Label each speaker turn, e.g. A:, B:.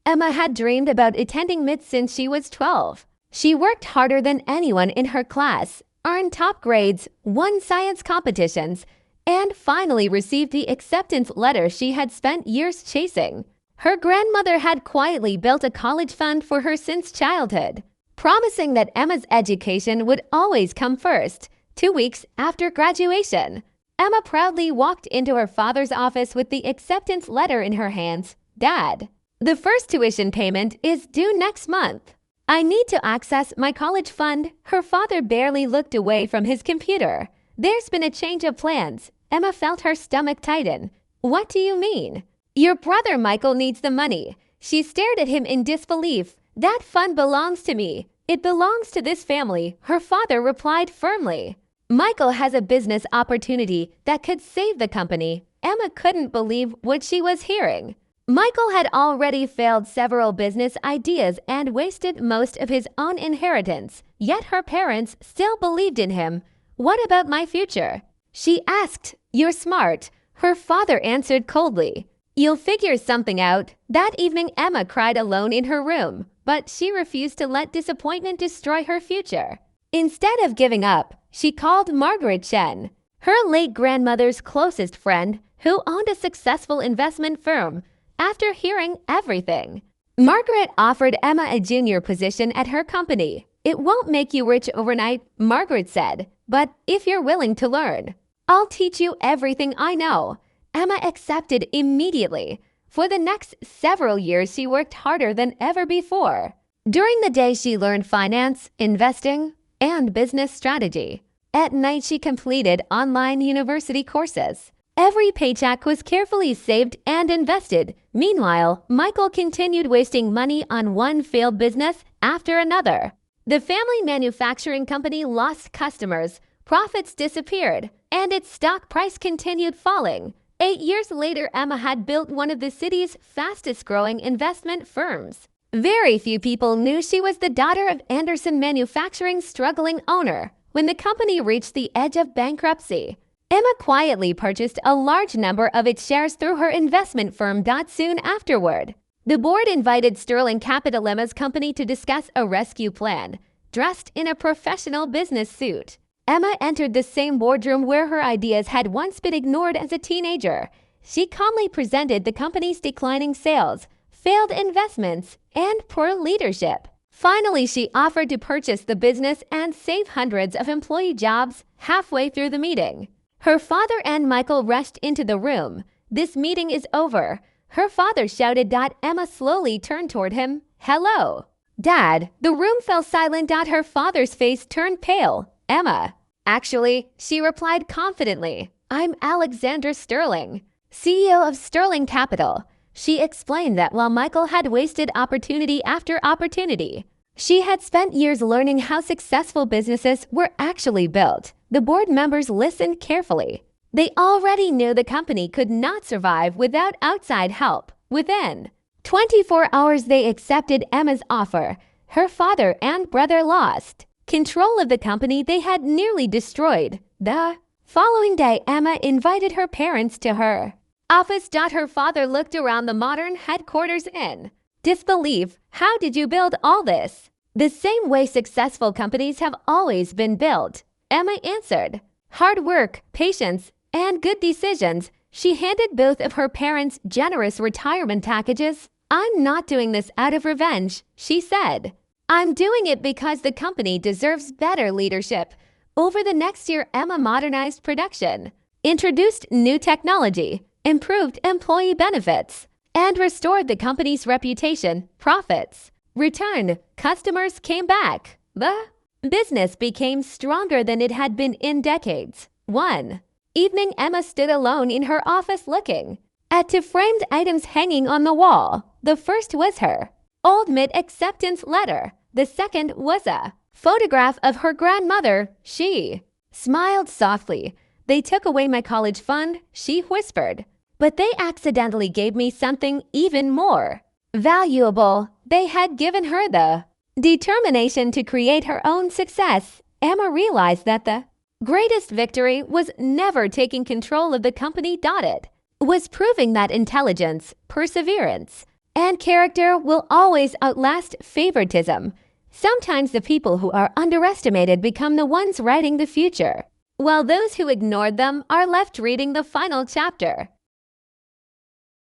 A: Emma had dreamed about attending MIT since she was 12. She worked harder than anyone in her class, earned top grades, won science competitions, and finally received the acceptance letter she had spent years chasing. Her grandmother had quietly built a college fund for her since childhood, promising that Emma's education would always come first. 2 weeks after graduation, Emma proudly walked into her father's office with the acceptance letter in her hands. "Dad, the first tuition payment is due next month. I need to access my college fund." Her father barely looked away from his computer. "There's been a change of plans." Emma felt her stomach tighten. "What do you mean?" "Your brother Michael needs the money." She stared at him in disbelief. "That fund belongs to me. It belongs to this family," her father replied firmly. "Michael has a business opportunity that could save the company." Emma couldn't believe what she was hearing. Michael had already failed several business ideas and wasted most of his own inheritance, yet her parents still believed in him. "What about my future?" she asked. "You're smart," her father answered coldly. "You'll figure something out." That evening, Emma cried alone in her room, but she refused to let disappointment destroy her future. Instead of giving up, she called Margaret Chen, her late grandmother's closest friend, who owned a successful investment firm. After hearing everything, Margaret offered Emma a junior position at her company. "It won't make you rich overnight," Margaret said, "but if you're willing to learn, I'll teach you everything I know." Emma accepted immediately. For the next several years, she worked harder than ever before. During the day, she learned finance, investing, and business strategy. At night, she completed online university courses. Every paycheck was carefully saved and invested. Meanwhile, Michael continued wasting money on one failed business after another. The family manufacturing company lost customers, profits disappeared, and its stock price continued falling. 8 years later, Emma had built one of the city's fastest-growing investment firms. Very few people knew she was the daughter of Anderson Manufacturing's struggling owner. When the company reached the edge of bankruptcy, Emma quietly purchased a large number of its shares through her investment firm. Soon afterward, the board invited Sterling Capital, Emma's company, to discuss a rescue plan. Dressed in a professional business suit, Emma entered the same boardroom where her ideas had once been ignored as a teenager. She calmly presented the company's declining sales, failed investments, and poor leadership. Finally, she offered to purchase the business and save hundreds of employee jobs. Halfway through the meeting, her father and Michael rushed into the room. "This meeting is over," her father shouted. Emma slowly turned toward him. "Hello, Dad." The room fell silent. Her father's face turned pale. "Emma." "Actually," she replied confidently, "I'm Alexandra Sterling, CEO of Sterling Capital." She explained that while Michael had wasted opportunity after opportunity, she had spent years learning how successful businesses were actually built. The board members listened carefully. They already knew the company could not survive without outside help. Within 24 hours, they accepted Emma's offer. Her father and brother lost control of the company they had nearly destroyed. The following day, Emma invited her parents to her office. Her father looked around the modern headquarters in disbelief. "How did you build all this?" "The same way successful companies have always been built," Emma answered. "Hard work, patience, and good decisions." She handed both of her parents generous retirement packages. "I'm not doing this out of revenge," she said. "I'm doing it because the company deserves better leadership." Over the next year, Emma modernized production, introduced new technology, improved employee benefits, and restored the company's reputation. Profits returned. Customers came back. The business became stronger than it had been in decades. One evening, Emma stood alone in her office looking at 2 framed items hanging on the wall. The first was her old MIT acceptance letter. The second was a photograph of her grandmother. She smiled softly. "They took away my college fund," she whispered, "but they accidentally gave me something even more valuable." They had given her the determination to create her own success. Emma realized that the greatest victory was never taking control of the company. It was proving that intelligence, perseverance, And character will always outlast favoritism. Sometimes the people who are underestimated become the ones writing the future, while those who ignored them are left reading the final chapter.